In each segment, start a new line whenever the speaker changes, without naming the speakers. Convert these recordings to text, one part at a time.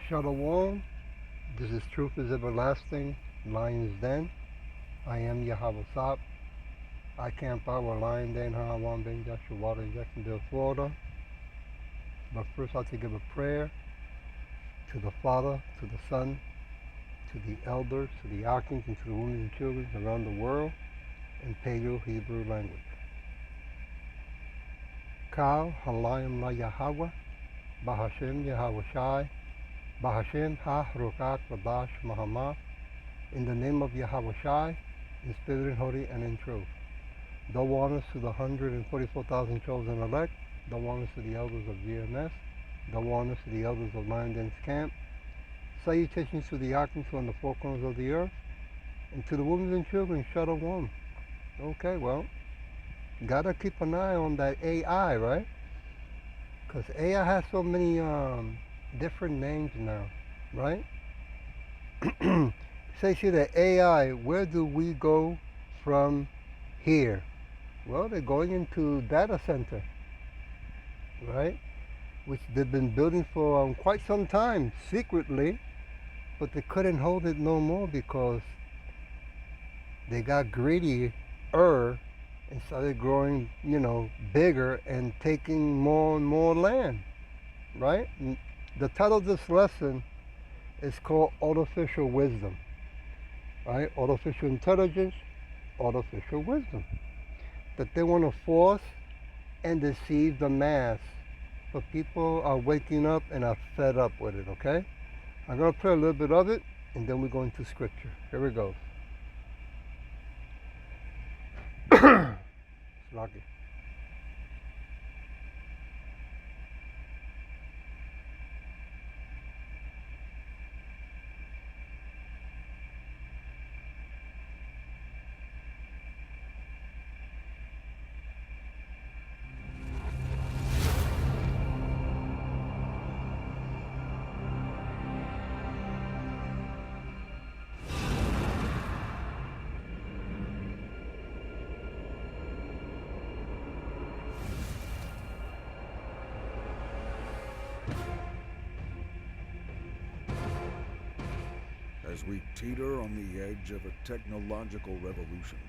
Shalom. This is Truth is Everlasting, Lion's Den. I am Yahweh Sop. I camp out with Lion Den, Hawan Ben Joshua Water in Jacksonville, Florida. But first, I'll to give a prayer to the Father, to the Son, to the elders, to the archons, and to the women and children around the world in Paleo Hebrew language. Kal Halayim La Yahweh, Bahashem Yahweh Shai, Bahashem Ha Rokak Ladash Mahama, in the name of Yahweh Shai, in spirit and holy and in truth. Double honors to the 144,000 chosen elect, double honors to the elders of GMS, double honors to the elders of Lion Den's camp, salutations to the archons on the four corners of the earth, and to the women and children, Shalom. Okay, well, gotta keep an eye on that AI, right? Because AI has so many different names now, right? Says here that AI, where do we go from here? Well, they're going into data center, right? Which they've been building for quite some time, secretly, but they couldn't hold it no more because they got greedier and started growing, bigger and taking more and more land, right? And the title of this lesson is called Artificial Wisdom, right? Artificial intelligence, artificial wisdom. That they want to force and deceive the mass. But people are waking up and are fed up with it, okay? I'm going to play a little bit of it, and then we go into scripture. Here we go. Lucky.
As we teeter on the edge of a technological revolution,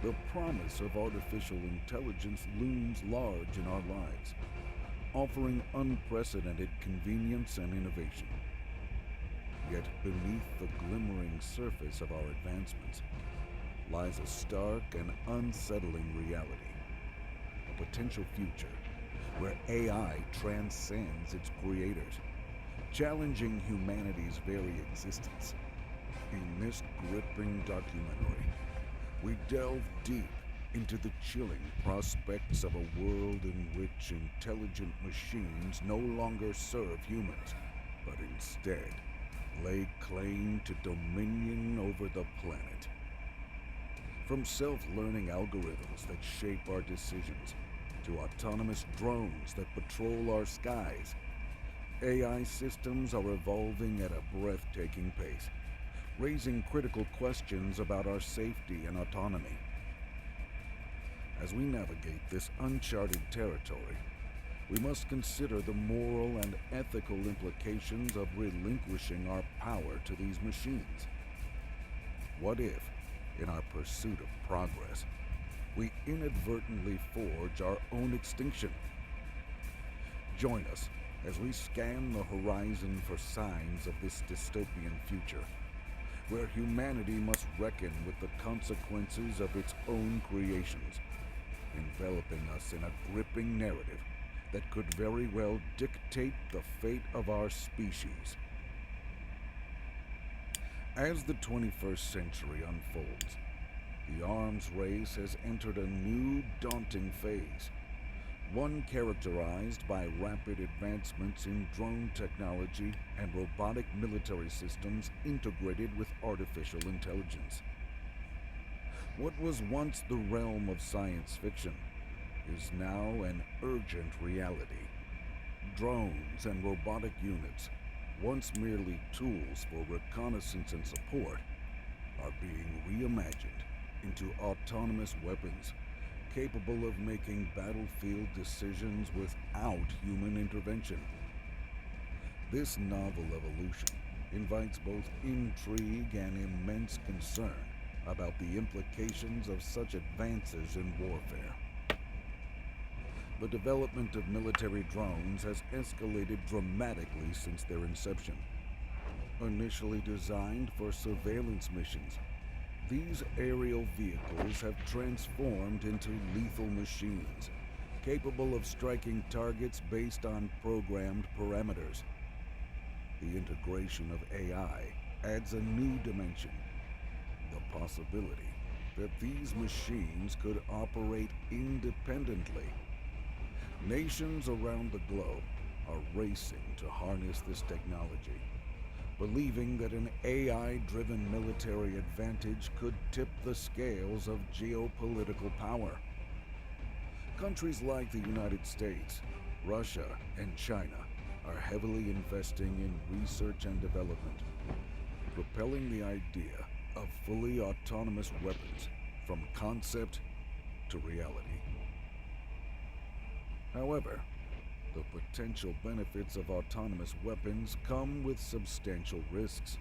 the promise of artificial intelligence looms large in our lives, offering unprecedented convenience and innovation. Yet beneath the glimmering surface of our advancements lies a stark and unsettling reality, a potential future where AI transcends its creators, challenging humanity's very existence. In this gripping documentary, we delve deep into the chilling prospects of a world in which intelligent machines no longer serve humans, but instead lay claim to dominion over the planet. From self-learning algorithms that shape our decisions, to autonomous drones that patrol our skies, AI systems are evolving at a breathtaking pace, raising critical questions about our safety and autonomy. As we navigate this uncharted territory, we must consider the moral and ethical implications of relinquishing our power to these machines. What if, in our pursuit of progress, we inadvertently forge our own extinction? Join us as we scan the horizon for signs of this dystopian future, where humanity must reckon with the consequences of its own creations, enveloping us in a gripping narrative that could very well dictate the fate of our species. As the 21st century unfolds, the arms race has entered a new, daunting phase, one characterized by rapid advancements in drone technology and robotic military systems integrated with artificial intelligence. What was once the realm of science fiction is now an urgent reality. Drones and robotic units, once merely tools for reconnaissance and support, are being reimagined into autonomous weapons capable of making battlefield decisions without human intervention. This novel evolution invites both intrigue and immense concern about the implications of such advances in warfare. The development of military drones has escalated dramatically since their inception. Initially designed for surveillance missions, these aerial vehicles have transformed into lethal machines, capable of striking targets based on programmed parameters. The integration of AI adds a new dimension, the possibility that these machines could operate independently. Nations around the globe are racing to harness this technology, believing that an AI-driven military advantage could tip the scales of geopolitical power. Countries like the United States, Russia, and China are heavily investing in research and development, propelling the idea of fully autonomous weapons from concept to reality. However, the potential benefits of autonomous weapons come with substantial risks.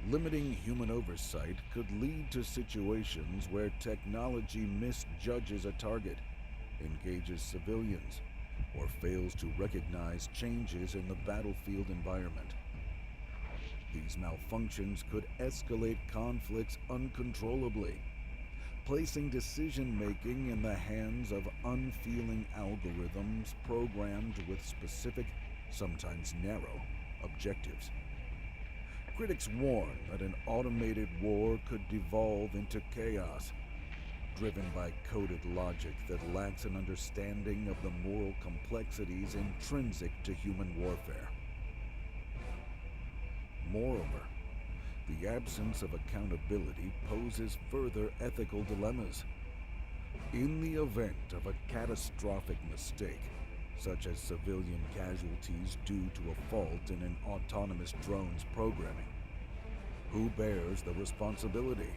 Limiting human oversight could lead to situations where technology misjudges a target, engages civilians, or fails to recognize changes in the battlefield environment. These malfunctions could escalate conflicts uncontrollably, placing decision-making in the hands of unfeeling algorithms programmed with specific, sometimes narrow, objectives. Critics warn that an automated war could devolve into chaos, driven by coded logic that lacks an understanding of the moral complexities intrinsic to human warfare. Moreover, the absence of accountability poses further ethical dilemmas. In the event of a catastrophic mistake, such as civilian casualties due to a fault in an autonomous drone's programming, who bears the responsibility?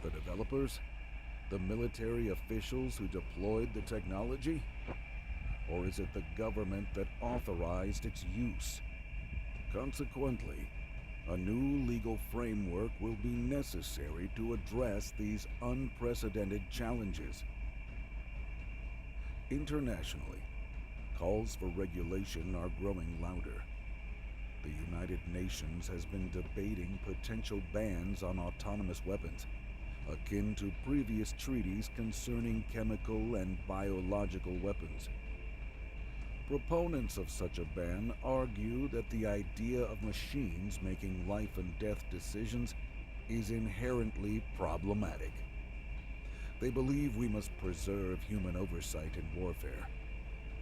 The developers? The military officials who deployed the technology? Or is it the government that authorized its use? Consequently, a new legal framework will be necessary to address these unprecedented challenges. Internationally, calls for regulation are growing louder. The United Nations has been debating potential bans on autonomous weapons, akin to previous treaties concerning chemical and biological weapons. Proponents of such a ban argue that the idea of machines making life and death decisions is inherently problematic. They believe we must preserve human oversight in warfare,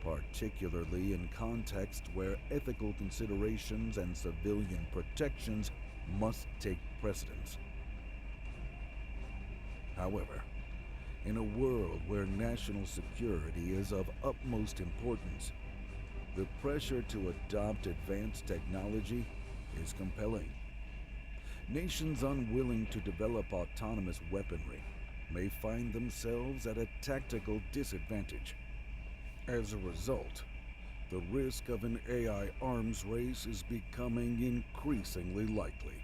particularly in contexts where ethical considerations and civilian protections must take precedence. However, in a world where national security is of utmost importance, the pressure to adopt advanced technology is compelling. Nations unwilling to develop autonomous weaponry may find themselves at a tactical disadvantage. As a result, the risk of an AI arms race is becoming increasingly likely,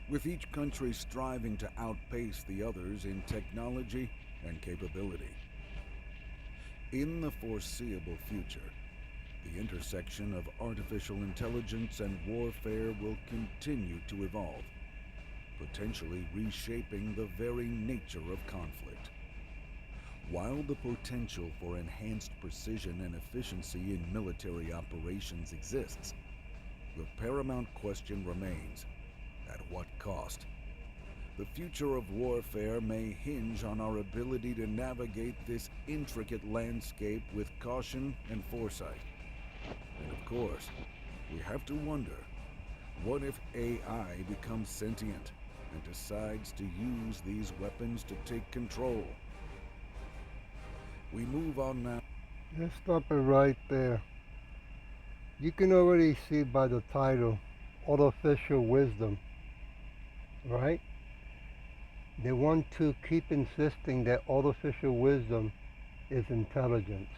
with each country striving to outpace the others in technology and capability. In the foreseeable future, the intersection of artificial intelligence and warfare will continue to evolve, potentially reshaping the very nature of conflict. While the potential for enhanced precision and efficiency in military operations exists, the paramount question remains: at what cost? The future of warfare may hinge on our ability to navigate this intricate landscape with caution and foresight. And of course, we have to wonder, what if AI becomes sentient and decides to use these weapons to take control? We move on now.
Let's stop it right there. You can already see by the title, Artificial Wisdom, right? They want to keep insisting that artificial wisdom is intelligence.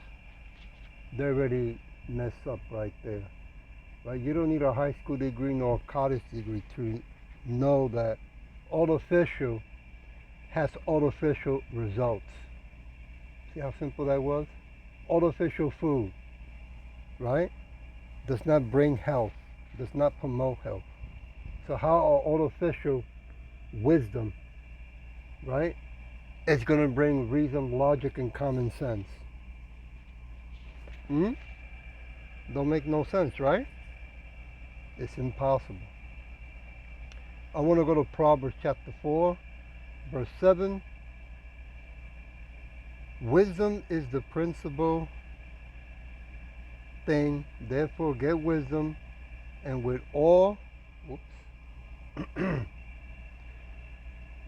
They already messed up right there, right? You don't need a high school degree nor a college degree to know that artificial has artificial results. See how simple that was? Artificial food, right? Does not bring health, does not promote health. So how are artificial wisdom, right? It's going to bring reason, logic, and common sense. Hmm? Don't make no sense, right? It's impossible. I want to go to Proverbs chapter 4, verse 7. Wisdom is the principal thing, therefore get wisdom, and with all,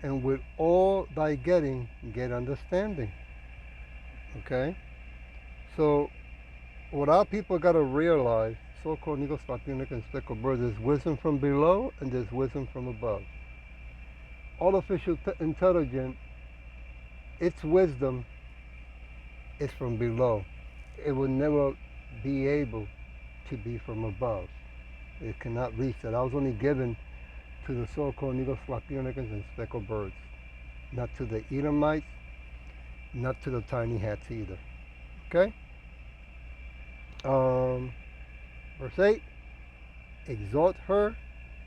and with all thy getting, get understanding. Okay? So, what our people got to realize, so-called Negro Spotunic and Speckled Bird, there's wisdom from below and there's wisdom from above. Artificial intelligence, its wisdom is from below. It will never be able to be from above. It cannot reach that. I was only given to the so-called Negro Spotunic and Speckled Birds, not to the Edomites, not to the tiny hats either. Okay? Verse 8, exhort her,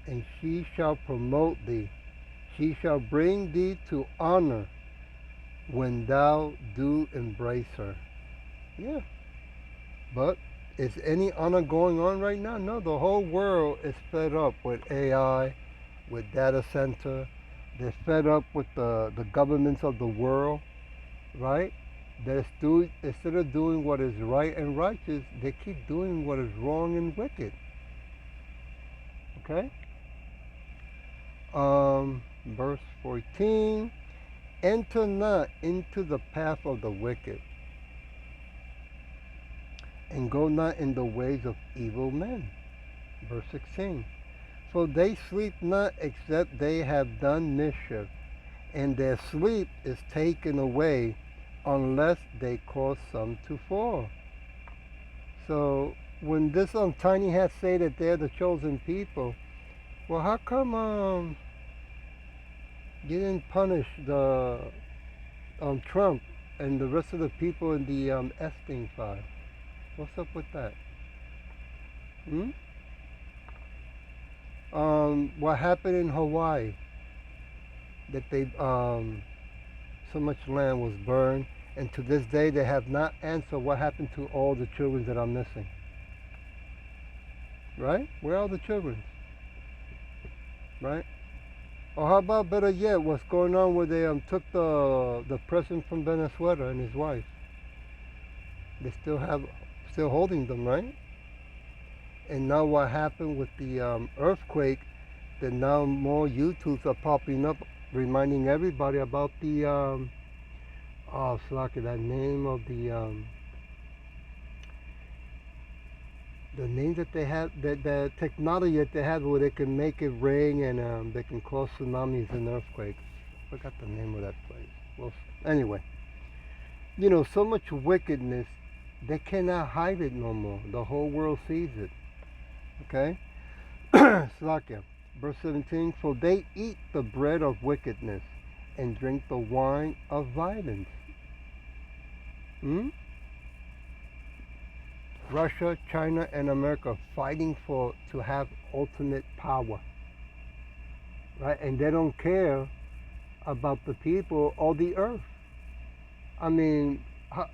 and she shall promote thee. She shall bring thee to honor when thou do embrace her. Yeah. But is any honor going on right now? No, the whole world is fed up with AI, with data center. They're fed up with the governments of the world, right? Instead of doing what is right and righteous, they keep doing what is wrong and wicked. Okay? Verse 14, enter not into the path of the wicked, and go not in the ways of evil men. Verse 16, for they sleep not except they have done mischief, and their sleep is taken away unless they cause some to fall. So when this tiny hats say that they're the chosen people, well, how come you didn't punish the Trump and the rest of the people in the Epstein file? What's up with that? Hmm? What happened in Hawaii? That they so much land was burned, and to this day they have not answered what happened to all the children that are missing. Right? Where are the children? Right? Or how about better yet, what's going on where they took the president from Venezuela and his wife? They still holding them, right? And now what happened with the earthquake? That now more YouTubes are popping up, reminding everybody about the that name of the names that they have, the technology that they have where they can make it rain and they can cause tsunamis and earthquakes. I forgot the name of that place. Well, anyway, so much wickedness, they cannot hide it no more. The whole world sees it. Okay? Slakia, verse 17, for they eat the bread of wickedness and drink the wine of violence. Russia, China, and America fighting to have ultimate power, right? And they don't care about the people or the earth. I mean,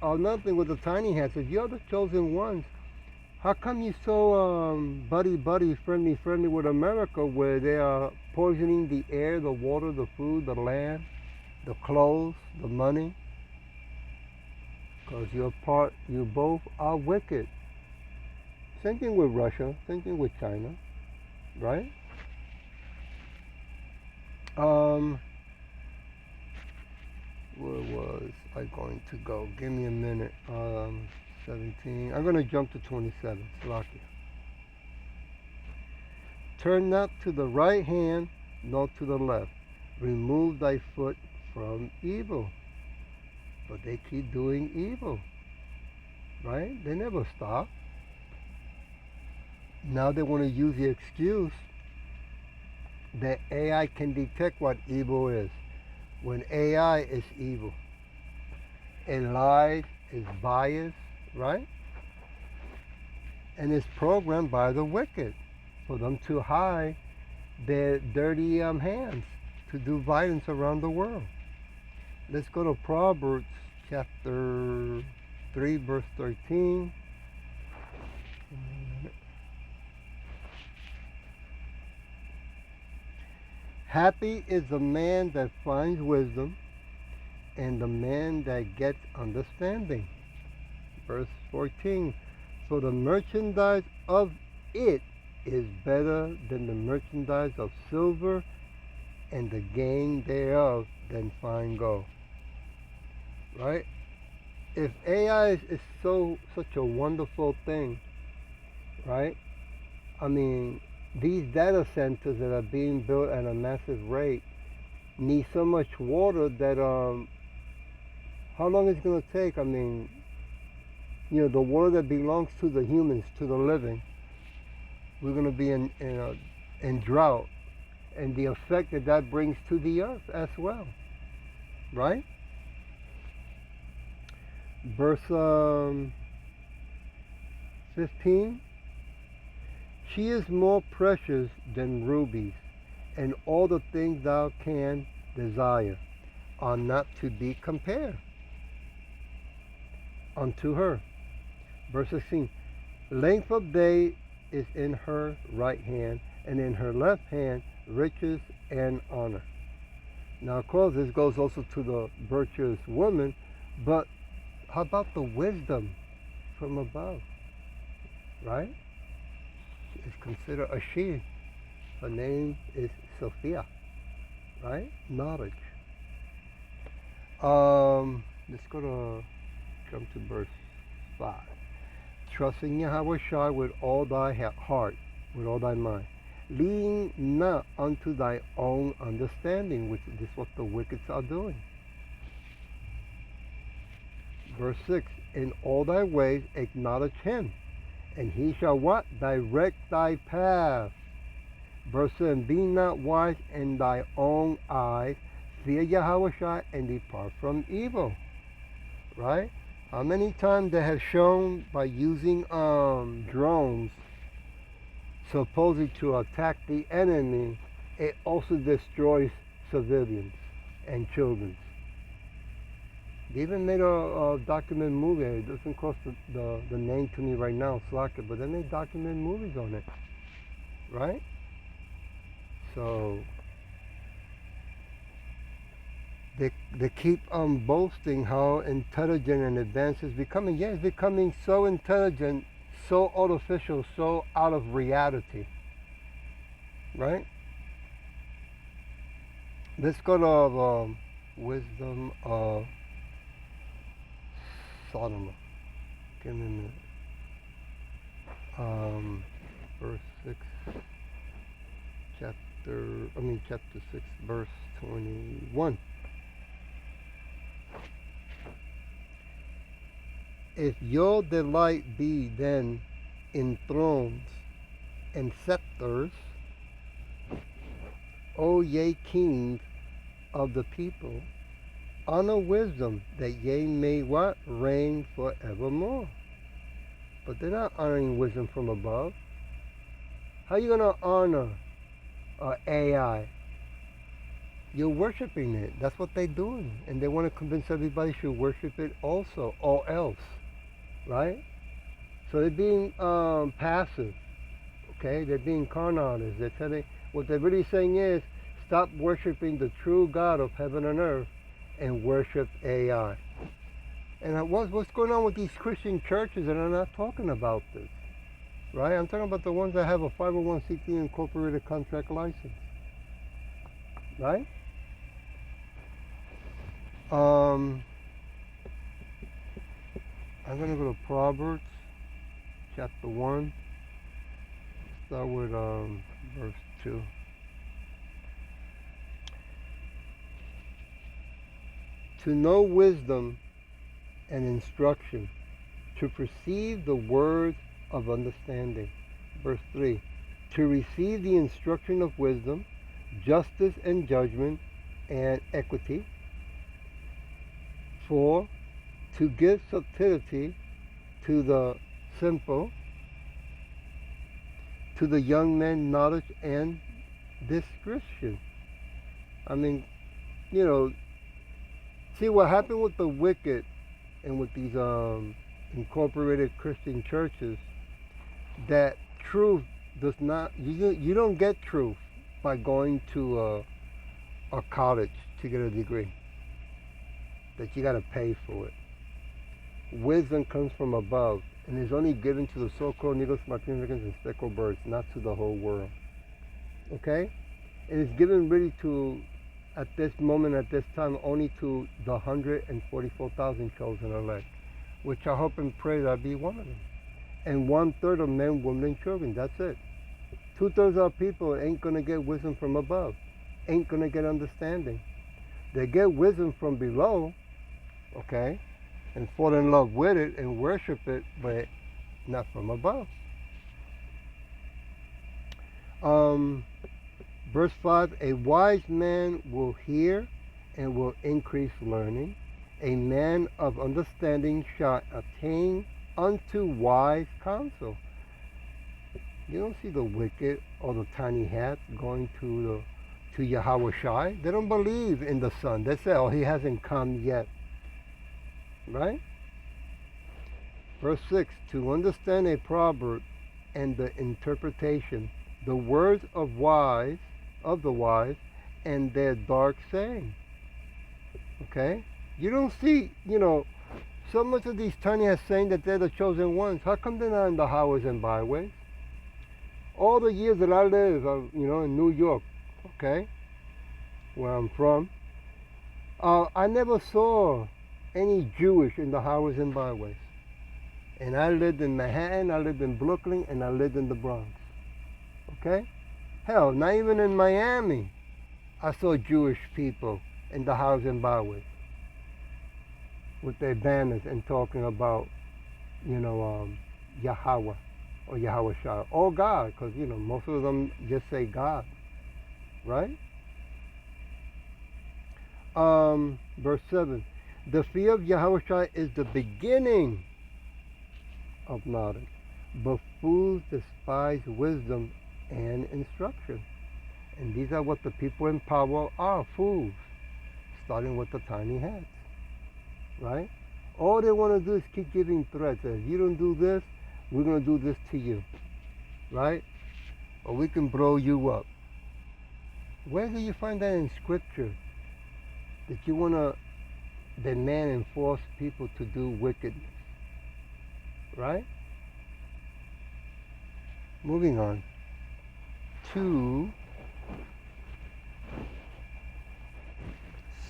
another thing with the tiny hats, if you're the chosen ones, how come you so buddy, friendly with America, where they are poisoning the air, the water, the food, the land, the clothes, the money? Because you both are wicked. Same thing with Russia, same thing with China, right? Where was I going to go? Give me a minute. 17. I'm going to jump to 27. Slakia. Turn not to the right hand, nor to the left. Remove thy foot from evil. But they keep doing evil, right? They never stop. Now they want to use the excuse that AI can detect what evil is, when AI is evil. It lies, is biased, right? And is programmed by the wicked for them to hide their dirty hands to do violence around the world. Let's go to Proverbs chapter 3, verse 13. Happy is the man that finds wisdom and the man that gets understanding. Verse 14. So the merchandise of it is better than the merchandise of silver, and the gain thereof than fine gold. Right? If AI is such a wonderful thing, right? I mean, these data centers that are being built at a massive rate need so much water that how long is it going to take? I mean, the water that belongs to the humans, to the living, we're going to be in drought, and the effect that that brings to the earth as well, right? Verse 15. She is more precious than rubies, and all the things thou can desire are not to be compared unto her. Verse 16. Length of day is in her right hand, and in her left hand riches and honor. Now, of course, this goes also to the virtuous woman, but how about the wisdom from above, right? Is considered a she. Her name is Sophia, right? Knowledge. Let's jump to verse 5. Trust in Yahweh Shai with all thy heart, with all thy mind. Lean not unto thy own understanding, which is what the wicked are doing. Verse 6. In all thy ways acknowledge him, and he shall what? Direct thy path. Verse 7. Be not wise in thy own eyes. Fear Yahweh Shai and depart from evil. Right? How many times they have shown by using drones supposedly to attack the enemy, it also destroys civilians and children. They even made a document movie. It doesn't cross the name to me right now, Slacker, but they made document movies on it, right? So they keep boasting how intelligent and advanced it's becoming. Yeah, it's becoming so intelligent, so artificial, so out of reality, right? Let's go to Wisdom of Solomon. Give me a minute. Verse 6, chapter 6, verse 21. If your delight be then in thrones and scepters, O ye kings of the people, honor wisdom, that ye may what? Reign forevermore. But they're not honoring wisdom from above. How are you going to honor AI? You're worshiping it. That's what they're doing. And they want to convince everybody should worship it also, or else. Right? So they're being passive. Okay? They're being con artists. They're telling, what they're really saying is, stop worshiping the true God of heaven and earth and worship AI. And what's going on with these Christian churches that are not talking about this? Right? I'm talking about the ones that have a 501c3 incorporated contract license. Right? I'm going to go to Proverbs chapter 1. Start with verse 2. To know wisdom and instruction, to perceive the words of understanding. Verse 3. To receive the instruction of wisdom, justice and judgment, and equity. 4. To give subtlety to the simple, to the young men knowledge and discretion. I mean, you know, see what happened with the wicked and with these incorporated Christian churches, that truth does not, you don't get truth by going to a college to get a degree, that you got to pay for it. Wisdom comes from above and is only given to the so-called Negros, Martinians, and speckled birds, not to the whole world. Okay? It is given really to, at this moment, at this time, only to the 144,000 chosen elect, which I hope and pray that I be one of them. And 1/3 of men, women, and children. That's it. 2/3 of our people ain't going to get wisdom from above, ain't going to get understanding. They get wisdom from below, okay, and fall in love with it and worship it, but not from above. Verse 5, a wise man will hear and will increase learning. A man of understanding shall attain unto wise counsel. You don't see the wicked or the tiny hats going to Yahweh Shai. They don't believe in the Son. They say, oh, he hasn't come yet. Right? Verse 6, to understand a proverb and the interpretation, the words of the wise, and their dark saying. Okay? You don't see, so much of these tiny hats saying that they're the chosen ones. How come they're not in the highways and byways? All the years that I live, in New York, okay, where I'm from, I never saw any Jewish in the highways and byways. And I lived in Manhattan, I lived in Brooklyn, and I lived in the Bronx. Okay? Hell, not even in Miami, I saw Jewish people in the highways and byways with their banners and talking about, Yahweh or Yahweh Shai, or God, because, most of them just say God, right? Verse 7, the fear of Yahweh Shai is the beginning of knowledge, but fools despise wisdom and instruction. And these are what the people in power are, fools, starting with the tiny hats, right? All they want to do is keep giving threats. If you don't do this, we're going to do this to you, right? Or we can blow you up. Where do you find that in Scripture? That you want to demand and force people to do wickedness, right? Moving on to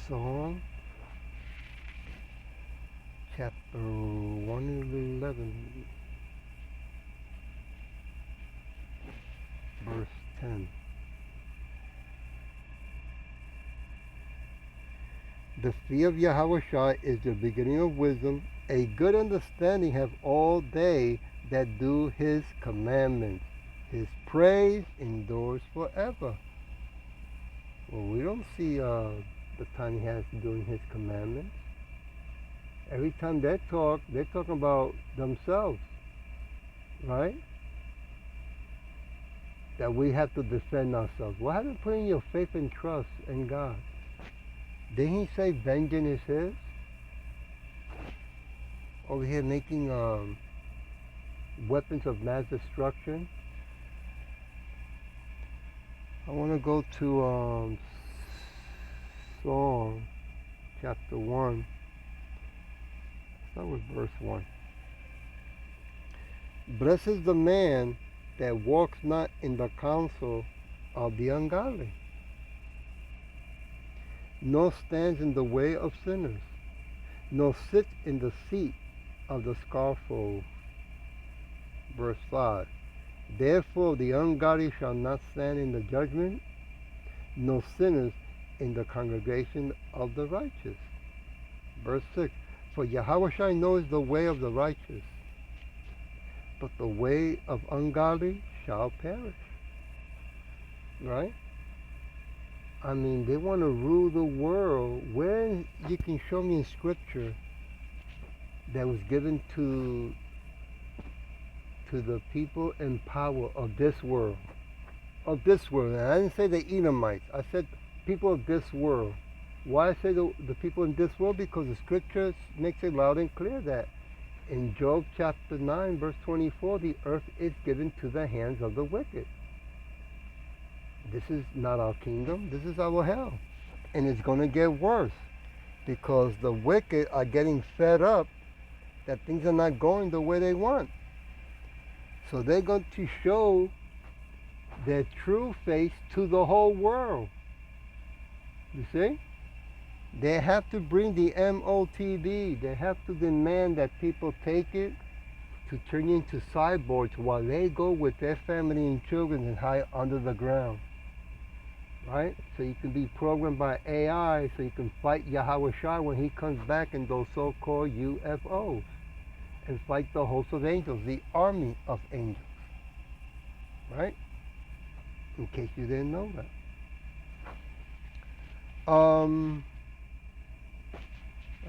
Psalm chapter 111, verse 10. The fear of Yahweh Shai is the beginning of wisdom. A good understanding have all they that do his commandments. His praise endures forever. Well, we don't see the tiny hats doing his commandments. Every time they talk, they're talking about themselves, right? That we have to defend ourselves. What happened to putting your faith and trust in God? Didn't he say vengeance is his? Over here making weapons of mass destruction. I want to go to Psalm chapter 1. Start with verse 1. Blessed is the man that walks not in the counsel of the ungodly, nor stands in the way of sinners, nor sits in the seat of the scornful. Verse 5. Therefore the ungodly shall not stand in the judgment, nor sinners in the congregation of the righteous. Verse 6. For Yahweh knows the way of the righteous, but the way of ungodly shall perish. Right? I mean, they want to rule the world. Where you can show me in scripture that was given to the people in power of this world. Of this world. And I didn't say the Edomites. I said people of this world. Why I say the people in this world? Because the scripture makes it loud and clear that in Job chapter 9, verse 24, the earth is given to the hands of the wicked. This is not our kingdom. This is our hell. And it's going to get worse because the wicked are getting fed up that things are not going the way they want. So they're going to show their true face to the whole world. You see? They have to bring the MOTV. They have to demand that people take it to turn you into cyborgs while they go with their family and children and hide under the ground. Right? So you can be programmed by AI so you can fight Yahweh Shai when he comes back in those so-called UFOs and fight the host of angels, the army of angels. Right? In case you didn't know that.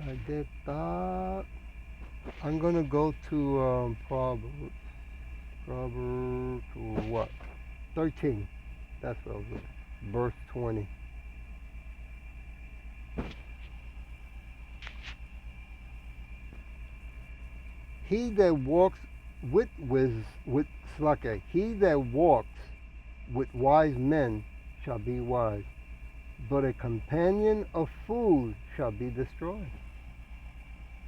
I did that. I'm gonna go to Proverbs. Proverbs what? 13. That's what I was looking. Verse 20. He that walks with Slake, he that walks with wise men shall be wise, but a companion of fools shall be destroyed.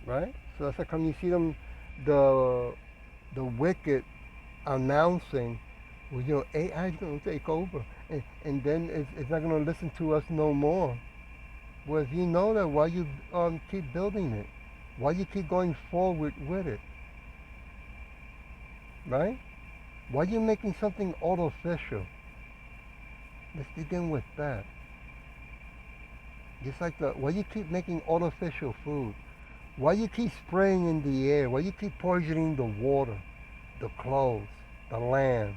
Right? So that's how come you see them, the wicked announcing, well, you know, AI is going to take over, and then it's not going to listen to us no more. Well, if you know that, why you keep building it? Why you keep going forward with it? Right? Why are you making something artificial? Let's begin with that. Just like why you keep making artificial food? Why you keep spraying in the air? Why you keep poisoning the water, the clothes, the land?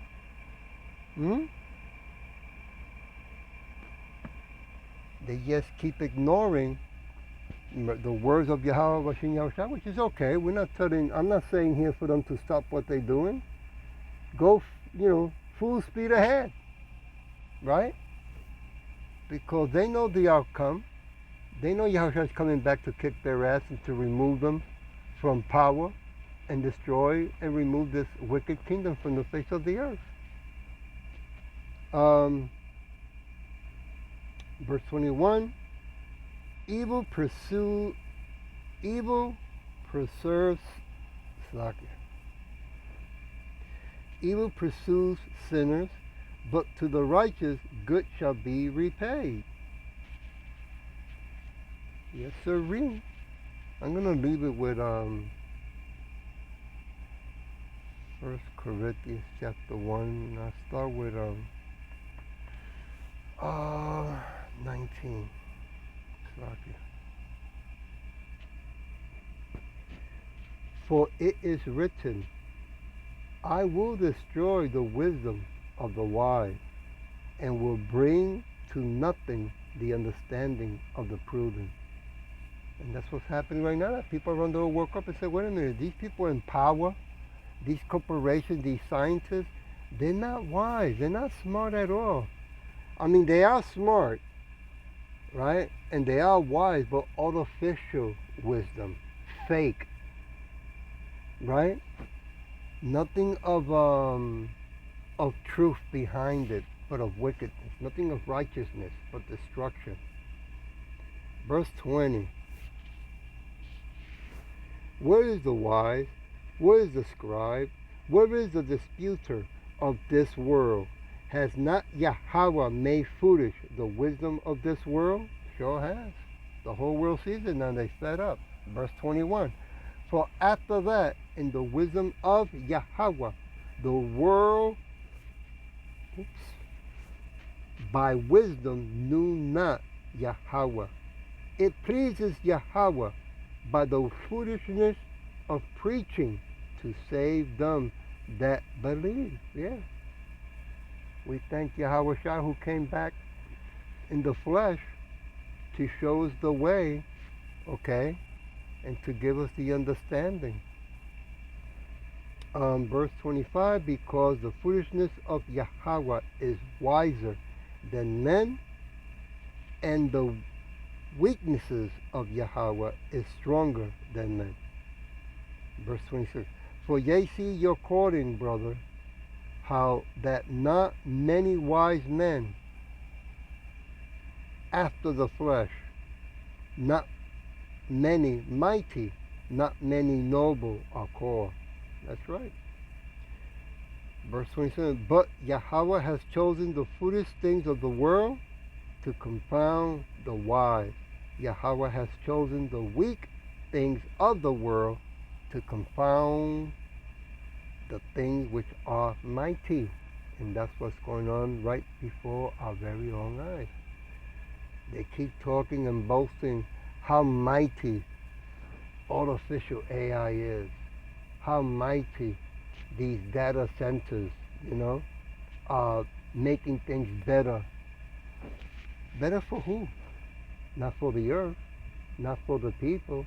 They just keep ignoring the words of Yahweh Bashin Yahushua, which is okay. I'm not saying here for them to stop what they're doing. Go, full speed ahead, right? Because they know the outcome. They know Yahushua is coming back to kick their ass and to remove them from power and destroy and remove this wicked kingdom from the face of the earth. Verse 21, evil preserves evil pursues sinners, but to the righteous good shall be repaid. Yes, sirree. I'm going to leave it with 1 Corinthians chapter 1. I'll start with 19. For it is written, I will destroy the wisdom of the wise, and will bring to nothing the understanding of the prudent. And that's what's happening right now. People around the world woke up and said, wait a minute, these people in power, these corporations, these scientists, they're not wise. They're not smart at all. I mean, they are smart, right? And they are wise, but artificial wisdom, fake, right? Nothing of truth behind it, but of wickedness. Nothing of righteousness, but destruction. Verse 20. Where is the wise? Where is the scribe? Where is the disputer of this world? Has not Yahweh made foolish the wisdom of this world? Sure has. The whole world sees it now. They fed up. Verse 21. For after that, in the wisdom of Yahweh, the world, by wisdom knew not Yahweh. It pleases Yahweh by the foolishness of preaching to save them that believe. Yeah. We thank Yahweh Shai who came back in the flesh to show us the way, okay, and to give us the understanding. Verse 25, because the foolishness of Yahweh is wiser than men, and the weaknesses of Yahweh is stronger than men. Verse 26, for ye see your calling, brother, how that not many wise men after the flesh, not many mighty, not many noble are called. That's right. Verse 27, but Yahweh has chosen the foolish things of the world to confound the wise. Yahweh has chosen the weak things of the world to confound the things which are mighty. And that's what's going on right before our very own eyes. They keep talking and boasting how mighty artificial AI is, how mighty these data centers, are making things better. Better for who? Not for the earth, not for the people,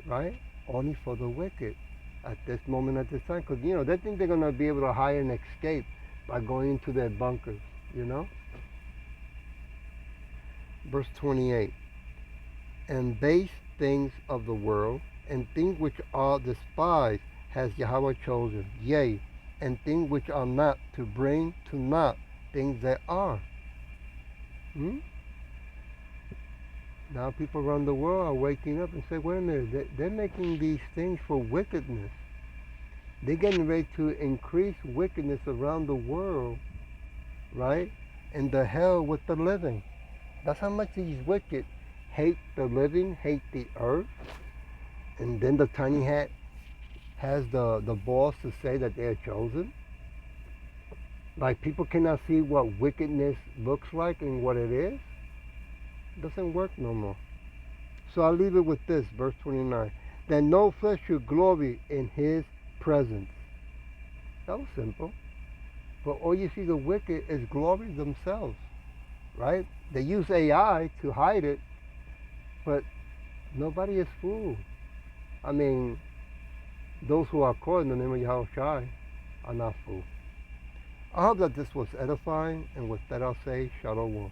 right? Only for the wicked at this moment, at this time. Because, they think they're going to be able to hide and escape by going into their bunkers, Verse 28, and base things of the world, and things which are despised has Yahweh chosen, yea, and things which are not, to bring to naught things that are. Now people around the world are waking up and say, wait a minute, they're making these things for wickedness. They're getting ready to increase wickedness around the world, right? And the hell with the living. That's how much these wicked hate the living, hate the earth. And then the tiny hat has the balls to say that they're chosen. Like people cannot see what wickedness looks like and what it is. It doesn't work no more. So I'll leave it with this, verse 29. That no flesh should glory in his presence. That was simple. But all you see the wicked is glory themselves, right? They use AI to hide it, but nobody is fooled. I mean, those who are called in the name of Yahweh Shai are not fooled. I hope that this was edifying, and with that I'll say, Shalom.